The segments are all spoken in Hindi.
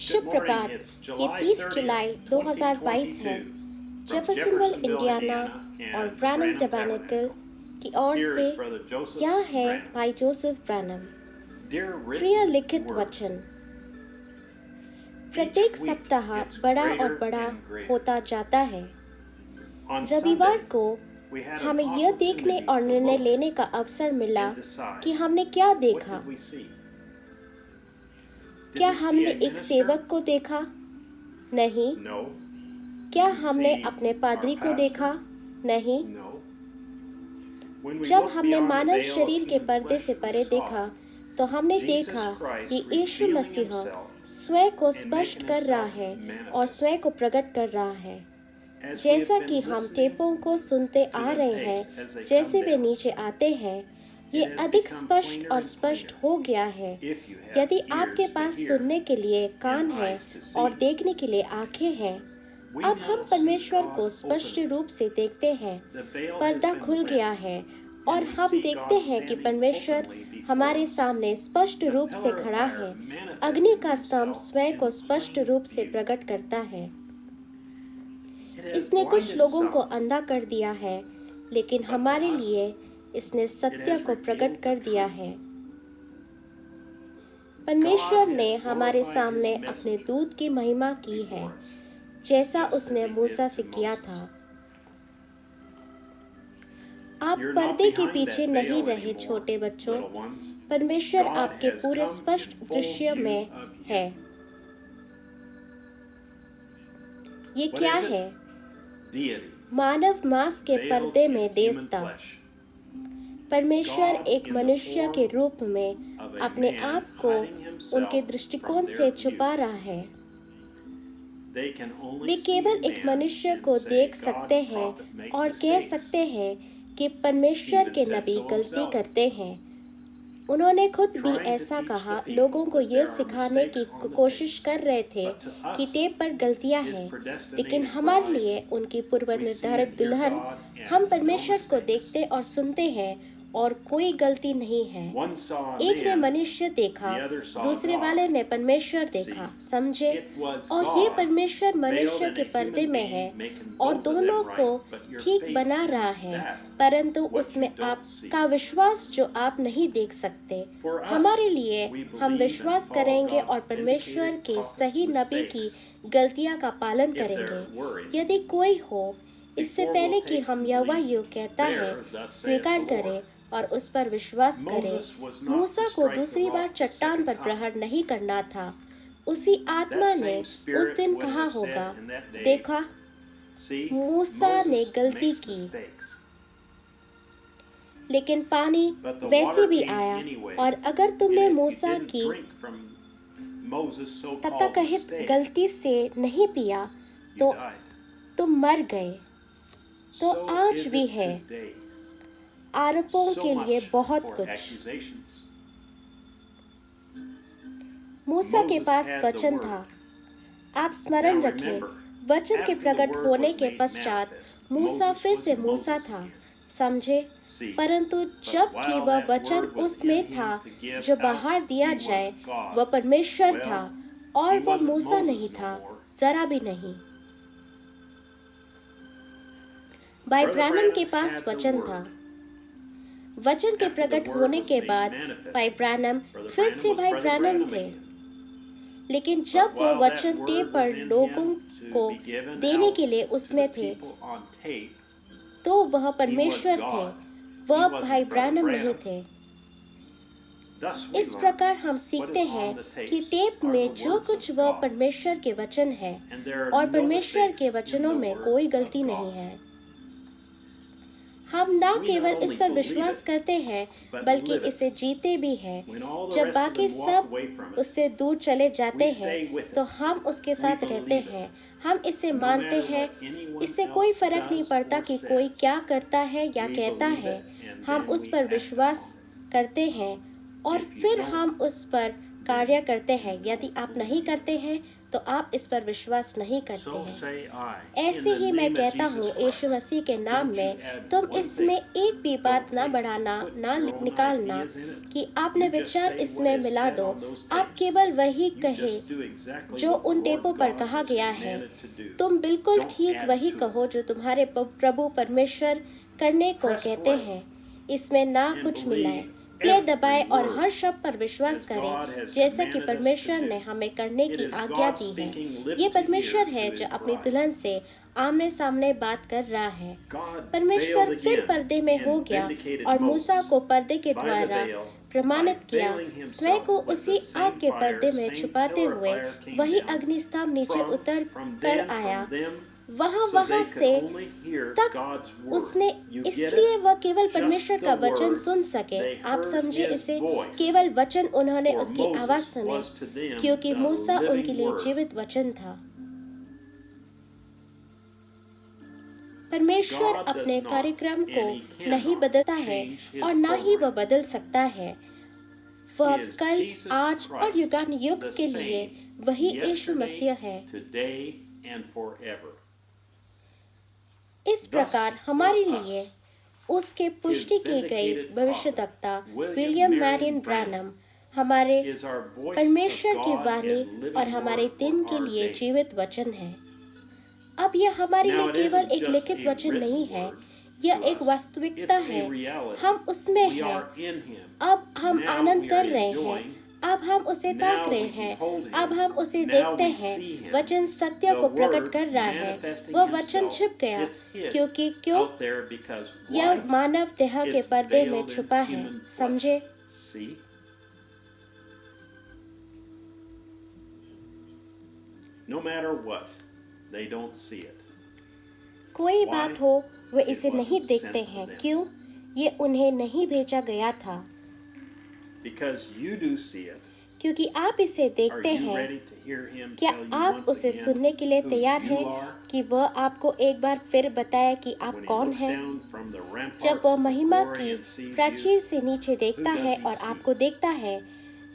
शुभ प्रभात। ये 30 जुलाई 2022 है। जेफरसनविल इंडियाना और ब्रैनम टैबरनेकल की ओर से यहाँ है भाई जोसेफ ब्रैनम। प्रिय लिखित वचन, प्रत्येक सप्ताह बड़ा और बड़ा होता जाता है। रविवार को हमें यह देखने और निर्णय लेने का अवसर मिला कि हमने क्या देखा। क्या हमने एक सेवक को देखा? नहीं। क्या हमने अपने पादरी को देखा? नहीं। जब हमने मानव शरीर के पर्दे से परे देखा तो हमने देखा कि यीशु मसीह स्वयं को स्पष्ट कर रहा है और स्वयं को प्रकट कर रहा है। जैसा कि हम टेपों को सुनते आ रहे हैं, जैसे वे नीचे आते हैं, ये अधिक स्पष्ट और स्पष्ट हो गया है। यदि आपके पास सुनने के लिए कान है और देखने के लिए आंखें हैं, अब हम परमेश्वर को स्पष्ट रूप से देखते हैं। पर्दा खुल गया है और हम देखते हैं कि परमेश्वर हमारे सामने स्पष्ट रूप से खड़ा है। अग्नि का स्तंभ स्वयं को स्पष्ट रूप से प्रकट करता है। इसने कुछ लोगों को अंधा कर दिया है, लेकिन हमारे लिए इसने सत्य को प्रकट कर दिया है। परमेश्वर ने हमारे सामने अपने दूत की महिमा की है, जैसा उसने मूसा से किया था। आप पर्दे के पीछे नहीं रहे छोटे बच्चों। परमेश्वर आपके पूरे स्पष्ट दृश्य में है। ये क्या है? मानव मांस के पर्दे में देवता। परमेश्वर एक मनुष्य के रूप में अपने आप को उनके दृष्टिकोण से छुपा रहा है। वे केवल एक मनुष्य को देख सकते हैं और कह सकते हैं कि परमेश्वर के नबी गलती करते हैं। उन्होंने खुद भी ऐसा कहा। लोगों को यह सिखाने की कोशिश कर रहे थे कि टेप पर गलतियां हैं, लेकिन हमारे लिए उनकी पूर्व निर्धारित दुल्हन, हम परमेश्वर को देखते और सुनते हैं और कोई गलती नहीं है। एक ने मनुष्य देखा, दूसरे वाले ने परमेश्वर देखा। समझे? और ये परमेश्वर मनुष्य के पर्दे में है और दोनों को ठीक बना रहा है, परंतु उसमें आपका विश्वास जो आप नहीं देख सकते। हमारे लिए हम विश्वास करेंगे और परमेश्वर के सही नबी की गलतियां का पालन करेंगे। यदि कोई हो, इससे पहले कि हम यहोवा यूं कहता है स्वीकार करें और उस पर विश्वास करें। मूसा को दूसरी बार चट्टान पर प्रहार नहीं करना था। उसी आत्मा ने उस दिन कहा होगा, देखा, मूसा ने गलती की, लेकिन पानी वैसे भी आया। और अगर तुमने मूसा की तथाकथित गलती से नहीं पिया तो तुम मर गए। तो आज भी है आरोपों के लिए बहुत कुछ। मूसा के पास वचन था। आप स्मरण रखें, वचन के प्रकट होने के पश्चात मूसा फिर से मूसा था। समझे? परंतु जब कि वह वचन उसमें था जो बाहर दिया जाए, वह परमेश्वर था और वह मूसा नहीं था, जरा भी नहीं। भाई ब्रैनम के पास वचन था। वचन के प्रकट होने के बाद भाई ब्रैनम फिर से भाई ब्रैनम थे, लेकिन जब वो वचन टेप पर लोगों को देने के लिए उसमें थे, तो वह परमेश्वर थे, वह भाई ब्रैनम नहीं थे। इस प्रकार हम सीखते हैं कि टेप में जो कुछ वह परमेश्वर के वचन है और परमेश्वर के वचनों में कोई गलती नहीं है। हम न केवल इस पर विश्वास करते हैं, बल्कि इसे जीते भी हैं। जब बाकी सब उससे दूर चले जाते हैं, तो हम उसके साथ रहते हैं। हम इसे मानते हैं। इससे कोई फर्क नहीं पड़ता कि कोई क्या करता है या कहता है। हम उस पर विश्वास करते हैं और फिर हम उस पर कार्य करते हैं। यदि आप नहीं करते हैं, तो आप इस पर विश्वास नहीं करते So हैं। say I. ऐसे In the ही मैं name of कहता Jesus हूँ Christ, यीशु मसीह के नाम don't you में, add तुम one इसमें thing. एक भी बात Don't ना take- बढ़ाना, put ना your own निकालना ideas in it. कि आपने You just विचार say what इसमें is मिला said दो। on those आप tapes. केवल वही You कहे just do exactly जो what the उन Lord टेपों पर God कहा has गया है। commanded to do. तुम बिल्कुल Don't ठीक add वही to it. कहो जो तुम्हारे प्रभु परमेश्वर करने को Press कहते play हैं। इसमें ना and कुछ मिलाए। believe प्ले every दबाए और word हर शब्द पर विश्वास as करें God has जैसे कि commanded us to परमेश्वर do. ने हमें करने It की is आज्ञा God दी है। speaking lip ये to परमेश्वर ear है to जो his अपनी bride. दुल्हन से आमने सामने बात कर रहा है। God परमेश्वर veiled फिर again पर्दे में हो and गया vindicated और मूसा Moses को पर्दे के by the द्वारा veil, प्रमाणित by किया, veiling himself स्वयं को with the उसी same आग के fire, पर्दे में same छुपाते pillar of हुए fire came वही down अग्निस्तंभ नीचे उतर from कर them, आया। from them, वहाँ so वहाँ they से could only hear तक God's word. उसने, You get इसलिए it? वह केवल Just परमेश्वर the का वचन word. सुन सके। They आप heard समझे his इसे, voice. केवल वचन उन्होंने For उसकी आवाज Moses सुने, was to them क्योंकि the मूसा living उनके लिए word. जीवित वचन था। परमेश्वर God अपने does not, कार्यक्रम को and he cannot नहीं बदलता है change his और ना ही वह program. बदल सकता है। वह He is कल, Jesus आज और Christ, युगान युग the के लिए same वही यीशु yesterday, मसीह है। today, and forever. इस प्रकार हमारे लिए उसके पुष्टि his की गई vindicated भविष्यद्वक्ता prophet, William William Marion Marion Branham हमारे is our voice परमेश्वर of की God वाणी and living और हमारे word for दिन के our लिए day. जीवित वचन है। अब यह हमारे Now लिए it केवल isn't एक just लिखित a वचन written नहीं है, word यह to एक us. वास्तविकता It's a है। reality. हम उसमें We हैं। are in him. अब हम Now आनंद we कर are रहे हैं, enjoying. अब हम उसे ताक Now रहे we हैं, behold him. अब हम उसे Now देखते we हैं। see him. वचन सत्य The को प्रकट word कर रहा है। manifesting वह वचन himself. छिप गया, It's hid क्योंकि क्यों? out there because यह why? मानव देह के It's पर्दे में veiled in छुपा है। human flesh. समझे? See? No matter what, they don't see it. कोई Why? बात हो, वे It इसे नहीं wasn't देखते sent to हैं। them. क्यों? ये उन्हें नहीं भेजा गया था। Because you do see it. क्योंकि आप इसे Are देखते you हैं। ready to hear him क्या tell you आप once उसे again सुनने के लिए who तैयार you हैं are? कि वह आपको एक बार फिर बताए कि आप When he कौन looks हैं? down from the ramparts जब वह of महिमा glory की and sees प्राचीर you, से नीचे देखता who does है he और see? आपको देखता है,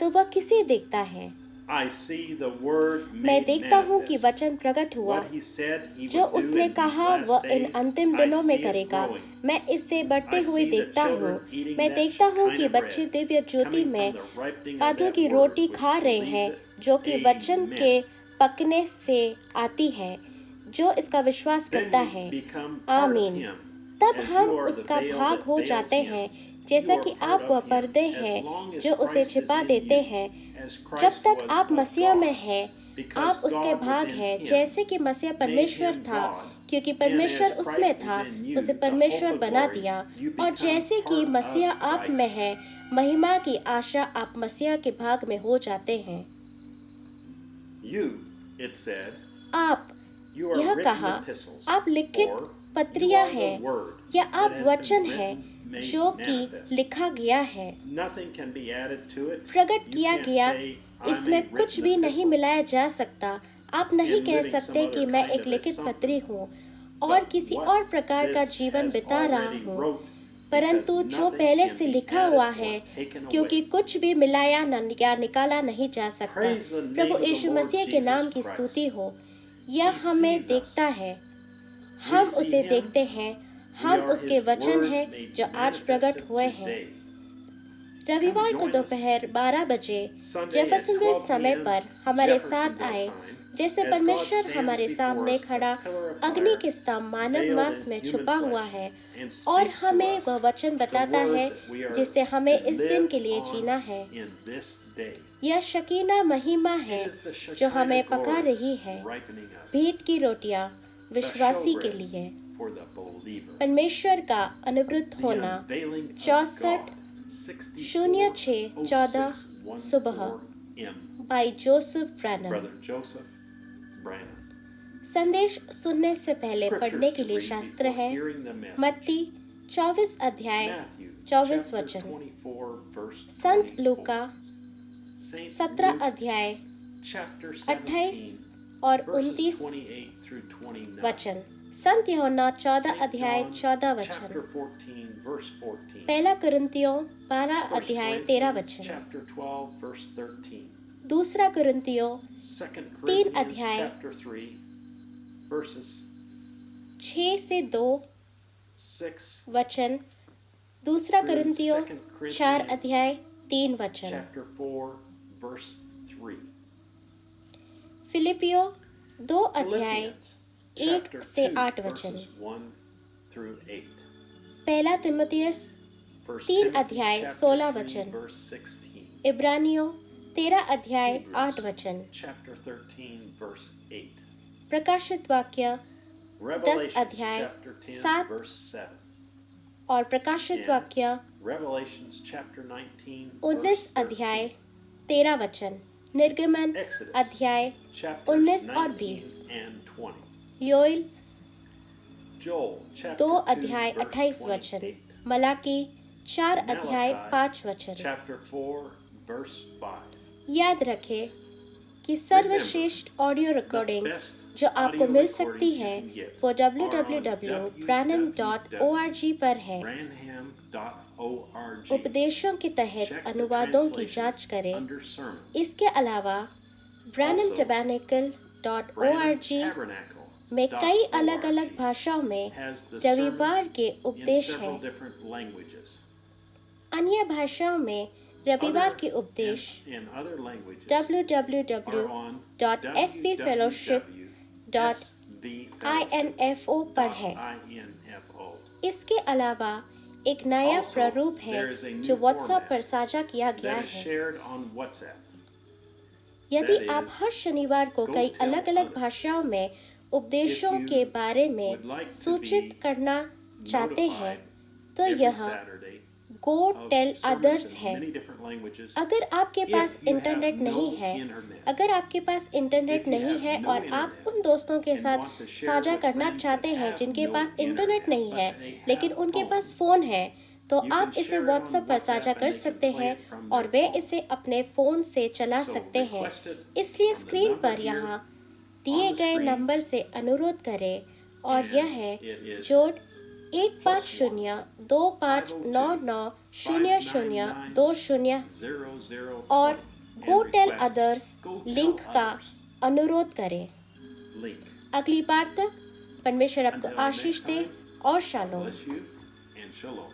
तो वह किसे देखता है? I see the word मैं made देखता हूँ कि manifest. वचन प्रकट हुआ। What he said he जो would do उसने in these कहा last वह इन days, अंतिम I दिनों में see it करेगा। growing. मैं इससे बढ़ते I हुए see the देखता हूँ। children eating मैं that देखता हूँ kind कि of बच्चे bread, दिव्य ज्योति coming में from the ripening of बादल that की word, रोटी which खा रहे believes हैं, it. जो कि वचन Amen. के पकने से आती है, जो इसका विश्वास Then करता you है। become part of आमीन। him. तब As हम you are the उसका veil भाग that हो veils जाते him, हैं, जैसा you are कि part आप of वह him. पर्दे As हैं long as जो उसे Christ छिपा is in देते you, हैं। as जब Christ तक was आप of मसीह में God, हैं, because आप उसके God was भाग in हैं, him, जैसे कि मसीह made परमेश्वर him था, God, क्योंकि and परमेश्वर as उसमें Christ था, is in you, उसे the परमेश्वर hope of बना glory, दिया। you और become जैसे कि part मसीह of आप में Christ. है, महिमा की आशा आप मसीह के भाग में हो जाते हैं। You, it said, आप, you are यह written कहा, epistles, आप लिखित or you पत्रियां are the हैं, word या that आप has been वचन written, हैं made जो कि manifest. लिखा गया है, Nothing can be added to it. प्रकट You किया can't गया। say, I'm a इसमें कुछ written भी नहीं epistle. मिलाया जा सकता। आप नहीं And कह living some सकते other कि मैं kind एक of a लिखित something. पत्री हूँ और But किसी what और प्रकार का this जीवन has बिता रहा already हूँ, wrote, परंतु because जो nothing पहले can से be लिखा added हुआ or है, taken क्योंकि away. कुछ भी मिलाया या निकाला नहीं जा सकता। Praise the name Prabhu of the Yeshu Lord मसीह के Jesus नाम की Christ. स्तुति हो। यह He हमें sees us. देखता है, हम see उसे him. देखते हैं, We हम are उसके his वचन word हैं made जो आज प्रकट manifested हुए हैं। today. रविवार को join us. दोपहर 12 बजे Sunday जेफरसनविल at 12 समय p.m. पर हमारे Jeffersonville साथ आए, time, जैसे as God परमेश्वर stands हमारे before सामने us, खड़ा a pillar of अग्नि fire, के स्तंभ मानव veiled मांस in में human छुपा हुआ flesh, है and और speaks to हमें us वह वचन the बताता word है that we are जिससे हमें to इस दिन live के लिए on जीना है। in this day. यह शकीना महिमा है It is the जो Shekinah हमें पका glory रही है, ripening us, भीट की रोटियां the विश्वासी के showbread लिए। for the believer, परमेश्वर का अनुवृत्त the होना। unveiling of 64 God, 0614 सुबह 640614 by Joseph Branham. Brother Joseph Branham. संदेश सुनने से पहले Scriptures पढ़ने के to लिए read शास्त्र before है hearing the message. मत्ती 24 अध्याय Matthew 24 chapter वचन, 24 verse संत 24. लूका Saint 17 Luke अध्याय chapter 28 17 और verses 29 28 through 29. वचन, संत यूहन्ना 14 Saint अध्याय John 14 chapter वचन, 14 verse 14. पहला कुरिन्थियों 12 First अध्याय 13 Corinthians वचन, chapter 12 verse 13. दूसरा कुरिन्थियों 2 3 Corinthians अध्याय chapter 3 verses 6 से 2 6 वचन, दूसरा through कुरिन्थियों 2 4 Corinthians अध्याय 3 वचन, chapter 4 verse 3. फिलिपियों 2 अध्याय Philippians 1 chapter से 2 8 वचन, verses 1 through 8. पहला तिमुथियुस 1 3 Timothy अध्याय chapter 16 3 वचन, verse 16. इब्रानियों 13 अध्याय Hebrews 8 वचन, chapter 13 verse 8. प्रकाशित वाक्य Revelations अध्याय chapter 10 7 verse 7. और प्रकाशित वाक्य Revelations chapter 19 19 verse 13. अध्याय 13 वचन, निर्गमन Exodus अध्याय chapters 19 और 19 20, and 20. योएल Joel 2 chapter 2 अध्याय verse 28 वचन, 28. मलाकी 4 अध्याय Malachi 5 वचन। chapter 4 verse 5. याद रखें कि सर्वश्रेष्ठ ऑडियो रिकॉर्डिंग जो आपको मिल सकती है वो www.branham.org पर है। Branham.org. उपदेशों के तहत Check the अनुवादों की translations जांच करें। under sermons. इसके अलावा branhamtabernacle.org में कई अलग-अलग भाषाओं में has the रविवार के sermons in उपदेश several हैं। different languages. अन्य भाषाओं में रविवार Other के उपदेश in other languages www.svfellowship are on info पर है। www.svfellowship.info. इसके अलावा एक नया Also, प्रारूप है there is a new जो व्हाट्सएप format पर साझा किया गया that is है। shared on WhatsApp. यदि that आप is, हर शनिवार को go कई tell अलग-अलग others. भाषाओं में उपदेशों If you के बारे में would like to सूचित be करना चाहते हैं Notified तो every यह Saturday Go of Tell sermons Others in है। many different languages. अगर आपके If pass you have internet no नहीं है, internet, अगर आपके पास इंटरनेट If you नहीं have है no और आप internet उन दोस्तों के and साथ want to share साझा with करना friends चाहते that हैं have जिनके no पास इंटरनेट internet, नहीं but है they लेकिन have उनके phone, पास फोन है, तो you आप can इसे share it on व्हाट्सएप पर WhatsApp साझा and कर they can सकते play हैं it from और their वे phone. इसे अपने फोन से चला So सकते हैं। request it इसलिए from the स्क्रीन number पर here यहाँ on दिए the गए screen, नंबर से अनुरोध करें और and यह है it is जोड़ 15025990020 0020 और and Go Tell request Others Go Tell link का Others अनुरोध करें। link. अगली बार तक परमेश्वर आपको Until आशीष next दे time, और God shalom. bless you and shalom.